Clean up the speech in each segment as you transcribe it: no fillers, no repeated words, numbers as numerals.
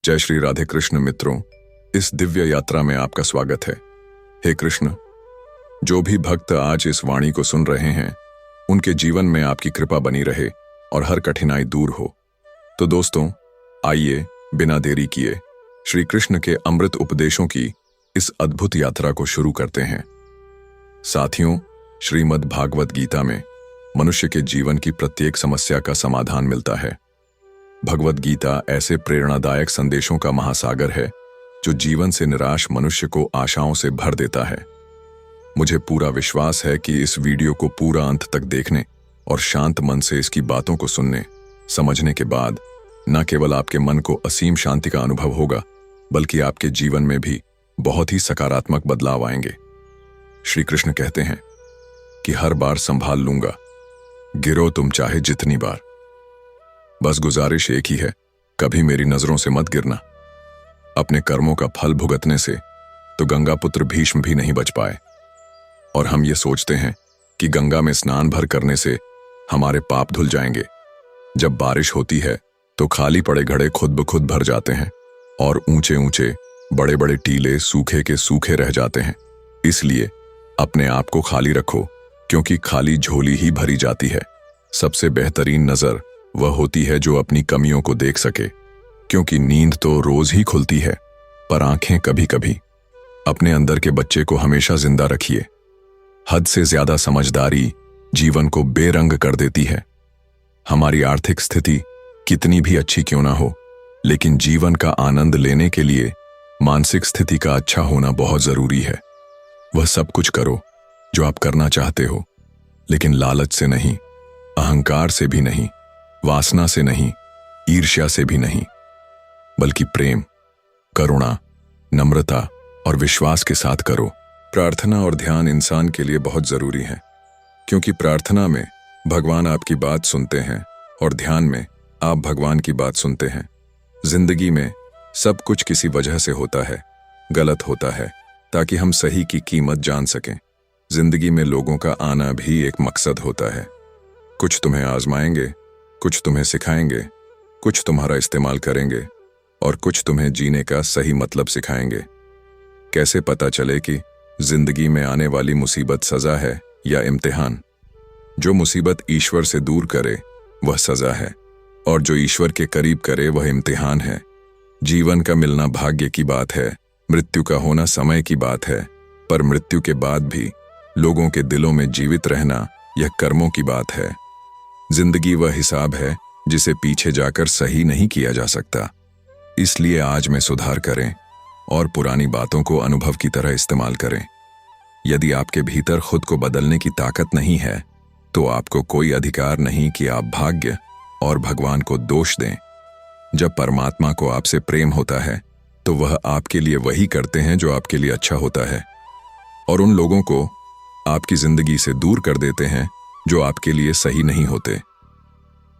जय श्री राधे कृष्ण मित्रों, इस दिव्य यात्रा में आपका स्वागत है। हे कृष्ण, जो भी भक्त आज इस वाणी को सुन रहे हैं, उनके जीवन में आपकी कृपा बनी रहे और हर कठिनाई दूर हो। तो दोस्तों, आइए बिना देरी किए श्री कृष्ण के अमृत उपदेशों की इस अद्भुत यात्रा को शुरू करते हैं। साथियों, श्रीमद् भागवत गीता में मनुष्य के जीवन की प्रत्येक समस्या का समाधान मिलता है। भगवत गीता ऐसे प्रेरणादायक संदेशों का महासागर है जो जीवन से निराश मनुष्य को आशाओं से भर देता है। मुझे पूरा विश्वास है कि इस वीडियो को पूरा अंत तक देखने और शांत मन से इसकी बातों को सुनने समझने के बाद न केवल आपके मन को असीम शांति का अनुभव होगा, बल्कि आपके जीवन में भी बहुत ही सकारात्मक बदलाव आएंगे। श्री कृष्ण कहते हैं कि हर बार संभाल लूंगा, गिरो तुम चाहे जितनी बार। बस गुजारिश एक ही है, कभी मेरी नजरों से मत गिरना। अपने कर्मों का फल भुगतने से तो गंगा पुत्र भीष्म भी नहीं बच पाए, और हम ये सोचते हैं कि गंगा में स्नान भर करने से हमारे पाप धुल जाएंगे। जब बारिश होती है तो खाली पड़े घड़े खुद ब खुद भर जाते हैं और ऊंचे ऊंचे बड़े बड़े टीले सूखे के सूखे रह जाते हैं। इसलिए अपने आप को खाली रखो, क्योंकि खाली झोली ही भरी जाती है। सबसे बेहतरीन नजर वह होती है जो अपनी कमियों को देख सके, क्योंकि नींद तो रोज ही खुलती है, पर आंखें कभी कभी। अपने अंदर के बच्चे को हमेशा जिंदा रखिए। हद से ज्यादा समझदारी जीवन को बेरंग कर देती है। हमारी आर्थिक स्थिति कितनी भी अच्छी क्यों ना हो, लेकिन जीवन का आनंद लेने के लिए मानसिक स्थिति का अच्छा होना बहुत जरूरी है। वह सब कुछ करो जो आप करना चाहते हो, लेकिन लालच से नहीं, अहंकार से भी नहीं, वासना से नहीं, ईर्ष्या से भी नहीं, बल्कि प्रेम, करुणा, नम्रता और विश्वास के साथ करो। प्रार्थना और ध्यान इंसान के लिए बहुत जरूरी है, क्योंकि प्रार्थना में भगवान आपकी बात सुनते हैं और ध्यान में आप भगवान की बात सुनते हैं। जिंदगी में सब कुछ किसी वजह से होता है, गलत होता है, ताकि हम सही की कीमत जान सकें। जिंदगी में लोगों का आना भी एक मकसद होता है। कुछ तुम्हें आजमाएंगे, कुछ तुम्हें सिखाएंगे, कुछ तुम्हारा इस्तेमाल करेंगे और कुछ तुम्हें जीने का सही मतलब सिखाएंगे। कैसे पता चले कि जिंदगी में आने वाली मुसीबत सजा है या इम्तिहान? जो मुसीबत ईश्वर से दूर करे वह सजा है, और जो ईश्वर के करीब करे वह इम्तिहान है। जीवन का मिलना भाग्य की बात है, मृत्यु का होना समय की बात है, पर मृत्यु के बाद भी लोगों के दिलों में जीवित रहना यह कर्मों की बात है। जिंदगी वह हिसाब है जिसे पीछे जाकर सही नहीं किया जा सकता। इसलिए आज में सुधार करें और पुरानी बातों को अनुभव की तरह इस्तेमाल करें। यदि आपके भीतर खुद को बदलने की ताकत नहीं है, तो आपको कोई अधिकार नहीं कि आप भाग्य और भगवान को दोष दें। जब परमात्मा को आपसे प्रेम होता है, तो वह आपके लिए वही करते हैं जो आपके लिए अच्छा होता है, और उन लोगों को आपकी जिंदगी से दूर कर देते हैं जो आपके लिए सही नहीं होते।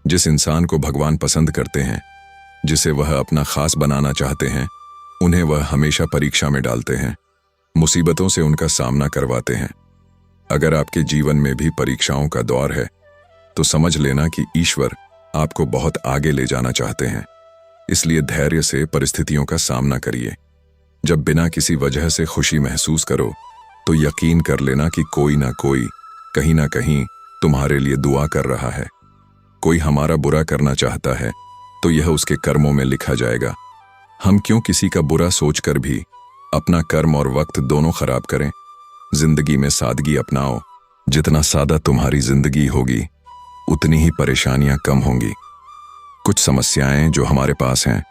जिस इंसान को भगवान पसंद करते हैं, जिसे वह अपना खास बनाना चाहते हैं, उन्हें वह हमेशा परीक्षा में डालते हैं, मुसीबतों से उनका सामना करवाते हैं। अगर आपके जीवन में भी परीक्षाओं का दौर है, तो समझ लेना कि ईश्वर आपको बहुत आगे ले जाना चाहते हैं। इसलिए धैर्य से परिस्थितियों का सामना करिए। जब बिना किसी वजह से खुशी महसूस करो, तो यकीन कर लेना कि कोई ना कोई कहीं ना कहीं तुम्हारे लिए दुआ कर रहा है। कोई हमारा बुरा करना चाहता है, तो यह उसके कर्मों में लिखा जाएगा। हम क्यों किसी का बुरा सोचकर भी अपना कर्म और वक्त दोनों खराब करें? जिंदगी में सादगी अपनाओ। जितना सादा तुम्हारी जिंदगी होगी, उतनी ही परेशानियां कम होंगी। कुछ समस्याएं जो हमारे पास हैं,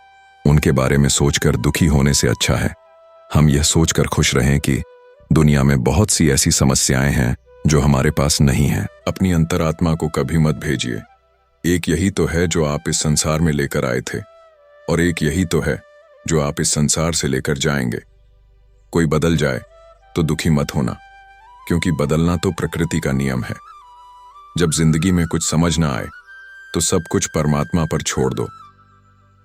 उनके बारे में सोचकर दुखी होने से अच्छा है हम यह सोचकर खुश रहें कि दुनिया में बहुत सी ऐसी समस्याएं हैं जो हमारे पास नहीं हैं। अपनी अंतरात्मा को कभी मत भेजिए। एक यही तो है जो आप इस संसार में लेकर आए थे, और एक यही तो है जो आप इस संसार से लेकर जाएंगे। कोई बदल जाए तो दुखी मत होना, क्योंकि बदलना तो प्रकृति का नियम है। जब जिंदगी में कुछ समझ ना आए, तो सब कुछ परमात्मा पर छोड़ दो।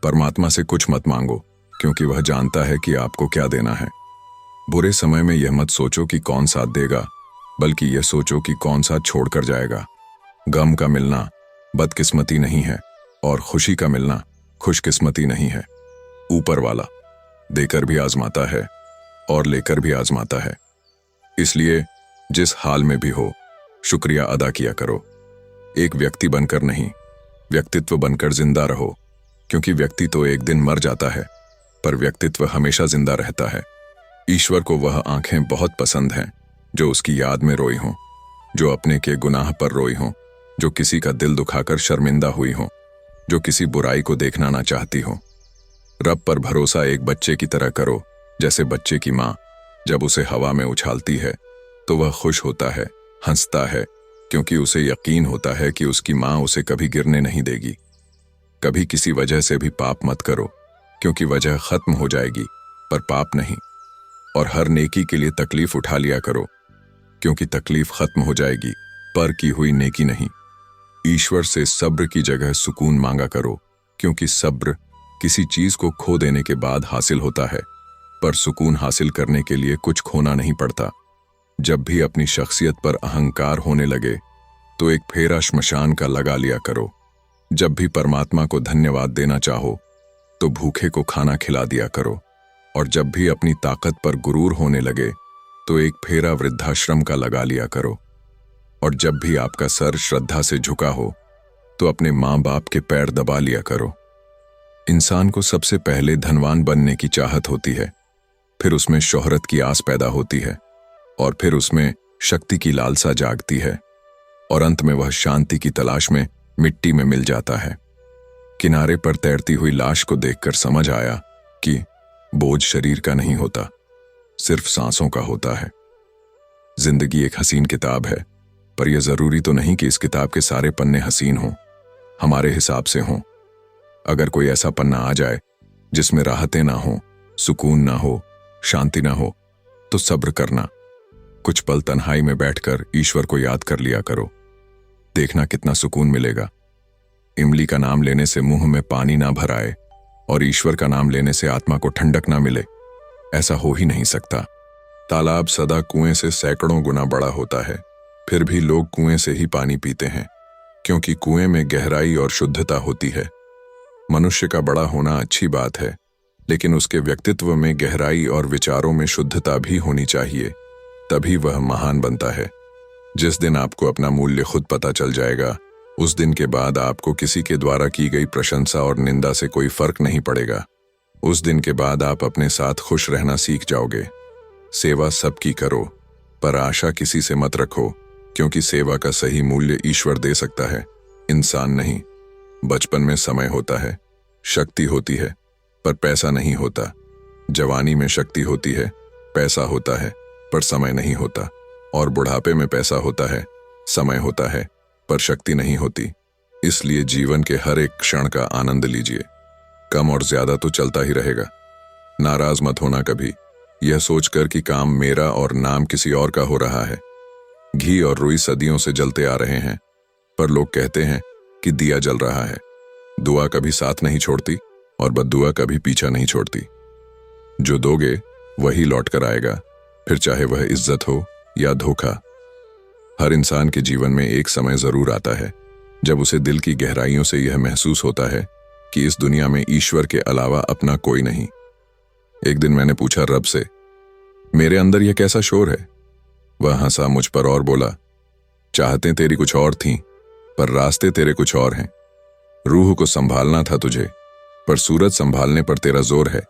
परमात्मा से कुछ मत मांगो, क्योंकि वह जानता है कि आपको क्या देना है। बुरे समय में यह मत सोचो कि कौन साथ देगा, बल्कि यह सोचो कि कौन साथ छोड़कर जाएगा। गम का मिलना बदकिस्मती नहीं है, और खुशी का मिलना खुशकिस्मती नहीं है। ऊपर वाला देकर भी आजमाता है और लेकर भी आजमाता है। इसलिए जिस हाल में भी हो, शुक्रिया अदा किया करो। एक व्यक्ति बनकर नहीं, व्यक्तित्व बनकर जिंदा रहो, क्योंकि व्यक्ति तो एक दिन मर जाता है, पर व्यक्तित्व हमेशा जिंदा रहता है। ईश्वर को वह आंखें बहुत पसंद हैं जो उसकी याद में रोई हों, जो अपने के गुनाह पर रोई हों, जो किसी का दिल दुखाकर शर्मिंदा हुई हों, जो किसी बुराई को देखना ना चाहती हो। रब पर भरोसा एक बच्चे की तरह करो, जैसे बच्चे की माँ जब उसे हवा में उछालती है तो वह खुश होता है, हंसता है, क्योंकि उसे यकीन होता है कि उसकी माँ उसे कभी गिरने नहीं देगी। कभी किसी वजह से भी पाप मत करो, क्योंकि वजह खत्म हो जाएगी पर पाप नहीं। और हर नेकी के लिए तकलीफ उठा लिया करो, क्योंकि तकलीफ खत्म हो जाएगी पर की हुई नेकी नहीं। ईश्वर से सब्र की जगह सुकून मांगा करो, क्योंकि सब्र किसी चीज को खो देने के बाद हासिल होता है, पर सुकून हासिल करने के लिए कुछ खोना नहीं पड़ता। जब भी अपनी शख्सियत पर अहंकार होने लगे तो एक फेरा श्मशान का लगा लिया करो। जब भी परमात्मा को धन्यवाद देना चाहो तो भूखे को खाना खिला दिया करो। और जब भी अपनी ताकत पर गुरूर होने लगे तो एक फेरा वृद्धाश्रम का लगा लिया करो। और जब भी आपका सर श्रद्धा से झुका हो तो अपने माँ बाप के पैर दबा लिया करो। इंसान को सबसे पहले धनवान बनने की चाहत होती है, फिर उसमें शोहरत की आस पैदा होती है, और फिर उसमें शक्ति की लालसा जागती है, और अंत में वह शांति की तलाश में मिट्टी में मिल जाता है। किनारे पर तैरती हुई लाश को देखकर समझ आया कि बोझ शरीर का नहीं होता, सिर्फ सांसों का होता है। जिंदगी एक हसीन किताब है, पर यह जरूरी तो नहीं कि इस किताब के सारे पन्ने हसीन हों, हमारे हिसाब से हों। अगर कोई ऐसा पन्ना आ जाए जिसमें राहतें ना हो, सुकून ना हो, शांति ना हो, तो सब्र करना। कुछ पल तन्हाई में बैठकर ईश्वर को याद कर लिया करो, देखना कितना सुकून मिलेगा। इमली का नाम लेने से मुंह में पानी ना भर आए और ईश्वर का नाम लेने से आत्मा को ठंडक ना मिले, ऐसा हो ही नहीं सकता। तालाब सदा कुएं से सैकड़ों गुना बड़ा होता है, फिर भी लोग कुएं से ही पानी पीते हैं, क्योंकि कुएं में गहराई और शुद्धता होती है। मनुष्य का बड़ा होना अच्छी बात है, लेकिन उसके व्यक्तित्व में गहराई और विचारों में शुद्धता भी होनी चाहिए, तभी वह महान बनता है। जिस दिन आपको अपना मूल्य खुद पता चल जाएगा, उस दिन के बाद आपको किसी के द्वारा की गई प्रशंसा और निंदा से कोई फर्क नहीं पड़ेगा। उस दिन के बाद आप अपने साथ खुश रहना सीख जाओगे। सेवा सबकी करो, पर आशा किसी से मत रखो, क्योंकि सेवा का सही मूल्य ईश्वर दे सकता है, इंसान नहीं। बचपन में समय होता है, शक्ति होती है, पर पैसा नहीं होता। जवानी में शक्ति होती है, पैसा होता है, पर समय नहीं होता। और बुढ़ापे में पैसा होता है, समय होता है, पर शक्ति नहीं होती। इसलिए जीवन के हर एक क्षण का आनंद लीजिए। कम और ज्यादा तो चलता ही रहेगा। नाराज मत होना कभी, यह सोचकर कि काम मेरा और नाम किसी और का हो रहा है। घी और रुई सदियों से जलते आ रहे हैं, पर लोग कहते हैं कि दिया जल रहा है। दुआ कभी साथ नहीं छोड़ती और बद्दुआ कभी पीछा नहीं छोड़ती। जो दोगे वही लौट कर आएगा, फिर चाहे वह इज्जत हो या धोखा। हर इंसान के जीवन में एक समय जरूर आता है जब उसे दिल की गहराइयों से यह महसूस होता है कि इस दुनिया में ईश्वर के अलावा अपना कोई नहीं। एक दिन मैंने पूछा रब से, मेरे अंदर यह कैसा शोर है? वह हंसा मुझ पर और बोला, चाहतें तेरी कुछ और थीं, पर रास्ते तेरे कुछ और हैं। रूह को संभालना था तुझे, पर सूरज संभालने पर तेरा जोर है।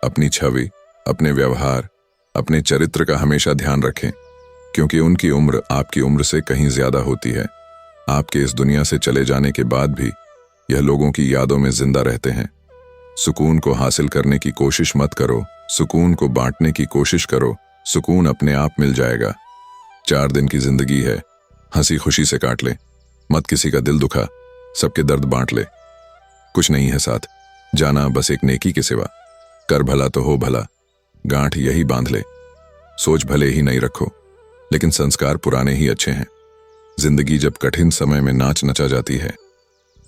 अपनी छवि, अपने व्यवहार, अपने चरित्र का हमेशा ध्यान रखें, क्योंकि उनकी उम्र आपकी उम्र से कहीं ज्यादा होती है। आपके इस दुनिया से चले जाने के बाद भी यह लोगों की यादों में जिंदा रहते हैं। सुकून को हासिल करने की कोशिश मत करो, सुकून को बांटने की कोशिश करो। सुकून अपने आप मिल जाएगा। 4 दिन की जिंदगी है, हंसी खुशी से काट ले। मत किसी का दिल दुखा, सबके दर्द बांट ले। कुछ नहीं है साथ जाना, बस एक नेकी के सिवा। कर भला तो हो भला, गांठ यही बांध ले। सोच भले ही नहीं रखो, लेकिन संस्कार पुराने ही अच्छे हैं। जिंदगी जब कठिन समय में नाच नचा जाती है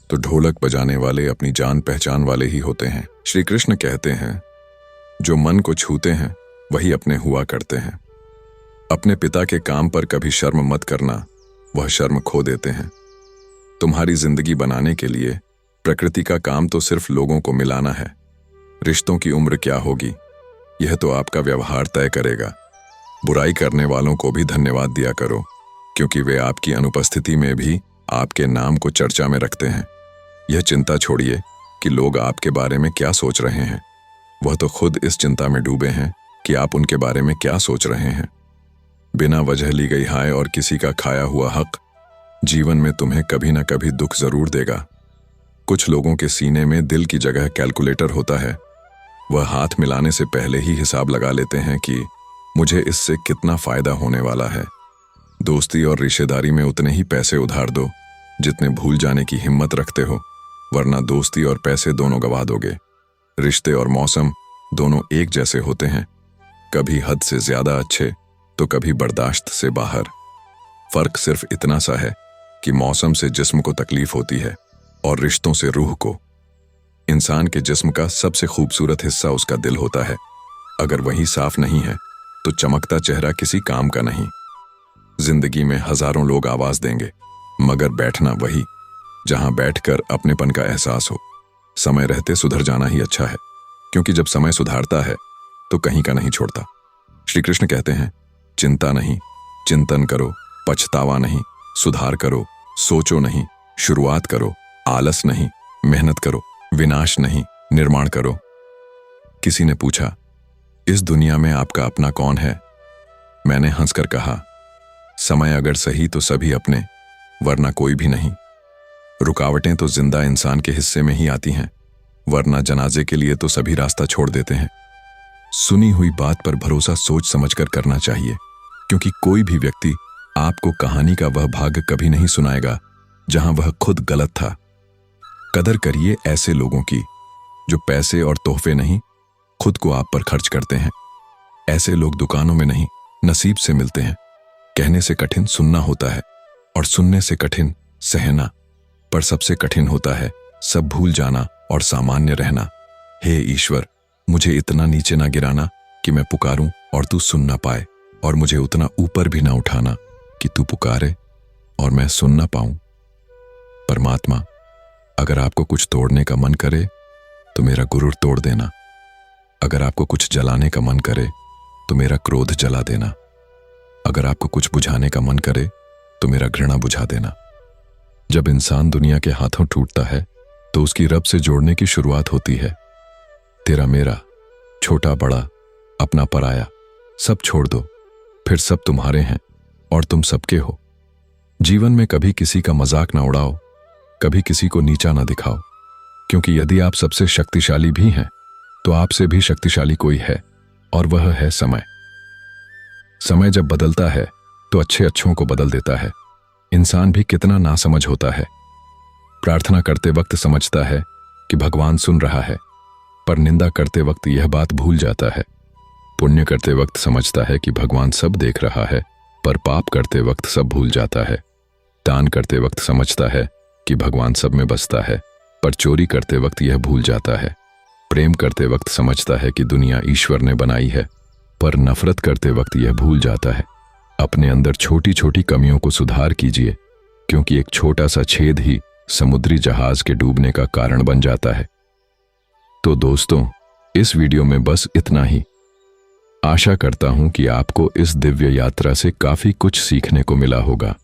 तो ढोलक बजाने वाले अपनी जान पहचान वाले ही होते हैं। श्री कृष्ण कहते हैं, जो मन को छूते हैं वही अपने हुआ करते हैं। अपने पिता के काम पर कभी शर्म मत करना, वह शर्म खो देते हैं। तुम्हारी जिंदगी बनाने के लिए प्रकृति का काम तो सिर्फ लोगों को मिलाना है। रिश्तों की उम्र क्या होगी, यह तो आपका व्यवहार तय करेगा। बुराई करने वालों को भी धन्यवाद दिया करो, क्योंकि वे आपकी अनुपस्थिति में भी आपके नाम को चर्चा में रखते हैं। यह चिंता छोड़िए कि लोग आपके बारे में क्या सोच रहे हैं, वह तो खुद इस चिंता में डूबे हैं कि आप उनके बारे में क्या सोच रहे हैं। बिना वजह ली गई हाय और किसी का खाया हुआ हक जीवन में तुम्हें कभी ना कभी दुख जरूर देगा। कुछ लोगों के सीने में दिल की जगह कैलकुलेटर होता है। वह हाथ मिलाने से पहले ही हिसाब लगा लेते हैं कि मुझे इससे कितना फायदा होने वाला है। दोस्ती और रिश्तेदारी में उतने ही पैसे उधार दो जितने भूल जाने की हिम्मत रखते हो, वरना दोस्ती और पैसे दोनों गवा दोगे। रिश्ते और मौसम दोनों एक जैसे होते हैं, कभी हद से ज्यादा अच्छे तो कभी बर्दाश्त से बाहर। फर्क सिर्फ इतना सा है कि मौसम से जिस्म को तकलीफ होती है और रिश्तों से रूह को। इंसान के जिस्म का सबसे खूबसूरत हिस्सा उसका दिल होता है। अगर वही साफ नहीं है तो चमकता चेहरा किसी काम का नहीं। जिंदगी में हजारों लोग आवाज देंगे, मगर बैठना वही जहां बैठकर अपनेपन का एहसास हो। समय रहते सुधर जाना ही अच्छा है, क्योंकि जब समय सुधारता है तो कहीं का नहीं छोड़ता। श्री कृष्ण कहते हैं, चिंता नहीं, चिंतन करो, पछतावा नहीं, सुधार करो, सोचो नहीं, शुरुआत करो, आलस नहीं, मेहनत करो, विनाश नहीं, निर्माण करो। किसी ने पूछा, इस दुनिया में आपका अपना कौन है? मैंने हंसकर कहा, समय अगर सही तो सभी अपने, वरना कोई भी नहीं। रुकावटें तो जिंदा इंसान के हिस्से में ही आती हैं, वरना जनाजे के लिए तो सभी रास्ता छोड़ देते हैं। सुनी हुई बात पर भरोसा सोच समझकर करना चाहिए, क्योंकि कोई भी व्यक्ति आपको कहानी का वह भाग कभी नहीं सुनाएगा जहां वह खुद गलत था। कदर करिए ऐसे लोगों की जो पैसे और तोहफे नहीं, खुद को आप पर खर्च करते हैं। ऐसे लोग दुकानों में नहीं, नसीब से मिलते हैं। कहने से कठिन सुनना होता है, और सुनने से कठिन सहना, पर सबसे कठिन होता है सब भूल जाना और सामान्य रहना। हे ईश्वर, मुझे इतना नीचे ना गिराना कि मैं पुकारूं और तू सुन ना पाए, और मुझे उतना ऊपर भी ना उठाना कि तू पुकारे और मैं सुन ना पाऊं। परमात्मा, अगर आपको कुछ तोड़ने का मन करे तो मेरा गुरूर तोड़ देना। अगर आपको कुछ जलाने का मन करे तो मेरा क्रोध जला देना। अगर आपको कुछ बुझाने का मन करे तो मेरा घृणा बुझा देना। जब इंसान दुनिया के हाथों टूटता है तो उसकी रब से जोड़ने की शुरुआत होती है। तेरा मेरा, छोटा बड़ा, अपना पराया, सब छोड़ दो, फिर सब तुम्हारे हैं और तुम सबके हो। जीवन में कभी किसी का मजाक ना उड़ाओ, कभी किसी को नीचा ना दिखाओ, क्योंकि यदि आप सबसे शक्तिशाली भी हैं तो आपसे भी शक्तिशाली कोई है, और वह है समय। समय जब बदलता है तो अच्छे अच्छों को बदल देता है। इंसान भी कितना नासमझ होता है। प्रार्थना करते वक्त समझता है कि भगवान सुन रहा है, पर निंदा करते वक्त यह बात भूल जाता है। पुण्य करते वक्त समझता है कि भगवान सब देख रहा है, पर पाप करते वक्त सब भूल जाता है। दान करते वक्त समझता है कि भगवान सब में बसता है, पर चोरी करते वक्त यह भूल जाता है। प्रेम करते वक्त समझता है कि दुनिया ईश्वर ने बनाई है, पर नफरत करते वक्त यह भूल जाता है। अपने अंदर छोटी छोटी कमियों को सुधार कीजिए, क्योंकि एक छोटा सा छेद ही समुद्री जहाज के डूबने का कारण बन जाता है। तो दोस्तों, इस वीडियो में बस इतना ही। आशा करता हूं कि आपको इस दिव्य यात्रा से काफी कुछ सीखने को मिला होगा।